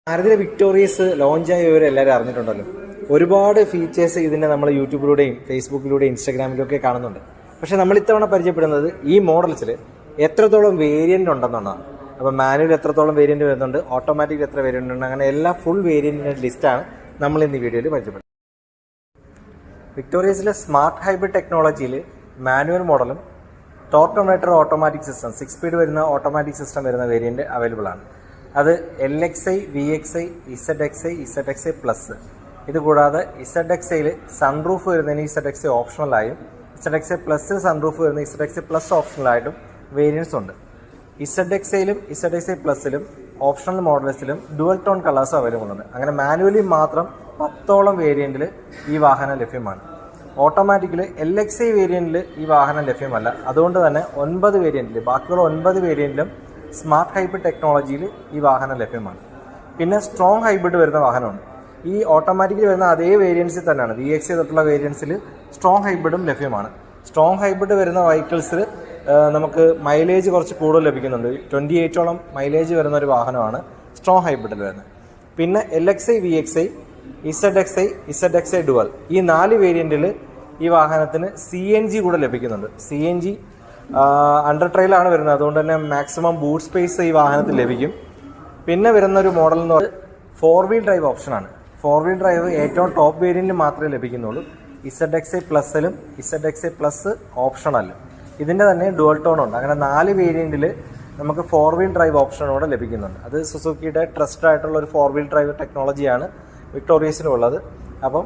ഭാരതിലെ victorious ലോഞ്ചായ വിവരം അറിഞ്ഞിട്ടുണ്ടല്ലോ. ഒരുപാട് features ഇതിനെ നമ്മൾ യൂട്യൂബിലൂടെയും ഫേസ്ബുക്കിലൂടെയും ഇൻസ്റ്റാഗ്രാമിലും ഒക്കെ കാണുന്നുണ്ട്. പക്ഷേ നമ്മൾ ഇത്തവണ പരിചയപ്പെടുന്നത് ഈ മോഡൽസിൽ എത്രത്തോളം വേരിയൻ്റ് ഉണ്ടെന്നുള്ളതാണ്. അപ്പോൾ മാനുവൽ എത്രത്തോളം വേരിയൻ്റ് വരുന്നുണ്ട്, ഓട്ടോമാറ്റിക് എത്ര വേരിയൻ്റ് ഉണ്ട്, അങ്ങനെ എല്ലാ ഫുൾ വേരിയൻറ്റിൻ്റെ ലിസ്റ്റാണ് നമ്മൾ ഇന്ന് ഈ വീഡിയോയിൽ പരിചയപ്പെടുന്നത്. വിക്ടോറിയസിലെ സ്മാർട്ട് ഹൈബ്രിഡ് ടെക്നോളജിയിൽ മാനുവൽ മോഡലും torque converter automatic system 6 speed വരുന്ന ഓട്ടോമാറ്റിക് സിസ്റ്റം വരുന്ന വേരിയൻറ്റ് അവൈലബിൾ ആണ്. അത് LXi, VXi, ZXi, ZXi plus. ഇതുകൂടാതെ ZXiയിൽ സൺറൂഫ് വരുന്നതിന് ZXi ഓപ്ഷണലായും ZXi പ്ലസ്സിൽ സൺറൂഫ് വരുന്ന ZXi പ്ലസ് ഓപ്ഷണലായിട്ടും വേരിയൻസ് ഉണ്ട്. ZXiയിലും ZXi പ്ലസ്സിലും ഓപ്ഷണൽ മോഡൽസിലും ഡുവൽ ടോൺ കളേഴ്സ് അവൈലബിൾ ഉണ്ട്. അങ്ങനെ മാനുവലി മാത്രം 10ഓളം വേരിയൻറ്റിൽ ഈ വാഹനം ലഭ്യമാണ്. ഓട്ടോമാറ്റിക്കിൽ LXi വേരിയൻറ്റിൽ ഈ വാഹനം ലഭ്യമല്ല. അതുകൊണ്ട് തന്നെ 9 വേരിയൻറ്റിൽ, ബാക്കിയുള്ള 9 വേരിയൻറ്റിലും സ്മാർട്ട് ഹൈബ്രിഡ് ടെക്നോളജിയിൽ ഈ വാഹനം ലഭ്യമാണ്. പിന്നെ സ്ട്രോങ് ഹൈബ്രിഡ് വരുന്ന വാഹനമുണ്ട്. ഈ ഓട്ടോമാറ്റിക്കിൽ വരുന്ന അതേ വേരിയൻസിൽ തന്നെയാണ് VXi തൊട്ടുള്ള വേരിയൻസിൽ സ്ട്രോങ് ഹൈബ്രിഡും ലഭ്യമാണ്. സ്ട്രോങ് ഹൈബ്രിഡ് വരുന്ന വെഹിക്കിൾസിൽ നമുക്ക് മൈലേജ് കുറച്ച് കൂടുതൽ ലഭിക്കുന്നുണ്ട്. 28ഓളം മൈലേജ് വരുന്ന ഒരു വാഹനമാണ് സ്ട്രോങ് ഹൈബ്രിഡിൽ വരുന്നത്. പിന്നെ LXi, VXi, ZXi ഡുവൽ, ഈ 4 വേരിയൻറ്റിൽ ഈ വാഹനത്തിന് CNG കൂടെ ലഭിക്കുന്നുണ്ട്. CNG അണ്ടർ ട്രെയിലാണ് വരുന്നത്. അതുകൊണ്ട് തന്നെ മാക്സിമം ബൂട്ട് സ്പേസ് ഈ വാഹനത്തിൽ ലഭിക്കും. പിന്നെ വരുന്നൊരു മോഡൽ എന്ന് പറയുന്നത് 4 വീൽ ഡ്രൈവ് ഓപ്ഷനാണ്. 4 വീൽ ഡ്രൈവ് ഏറ്റവും ടോപ്പ് വേരിയൻറ്റിൽ മാത്രമേ ലഭിക്കുന്നുള്ളൂ. ZXi പ്ലസ്സിലും ZXi പ്ലസ് ഓപ്ഷണലും. ഇതിൻ്റെ തന്നെ ഡുവൽ ടോൺ ഉണ്ട്. അങ്ങനെ 4 വേരിയൻറ്റിൽ നമുക്ക് 4 വീൽ ഡ്രൈവ് ഓപ്ഷനോടെ ലഭിക്കുന്നുണ്ട്. അത് സുസുക്കിയുടെ ട്രസ്റ്റഡ് ആയിട്ടുള്ള ഒരു 4 വീൽ ഡ്രൈവ് ടെക്നോളജിയാണ് വിക്ടോറിയസിനുള്ളത്. അപ്പം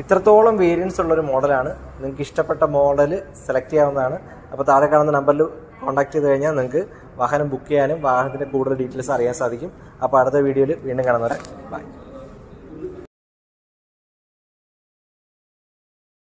ഇത്രത്തോളം വേരിയൻസ് ഉള്ളൊരു മോഡലാണ്. നിങ്ങൾക്ക് ഇഷ്ടപ്പെട്ട മോഡൽ സെലക്ട് ചെയ്യാവുന്നതാണ്. അപ്പോൾ താഴെ കാണുന്ന നമ്പറിൽ കോൺടാക്ട് ചെയ്ത് കഴിഞ്ഞാൽ നിങ്ങൾക്ക് വാഹനം ബുക്ക് ചെയ്യാനും വാഹനത്തിൻ്റെ കൂടുതൽ ഡീറ്റെയിൽസ് അറിയാൻ സാധിക്കും. അപ്പോൾ അടുത്ത വീഡിയോയിൽ വീണ്ടും കാണുന്നവരെ ബൈ.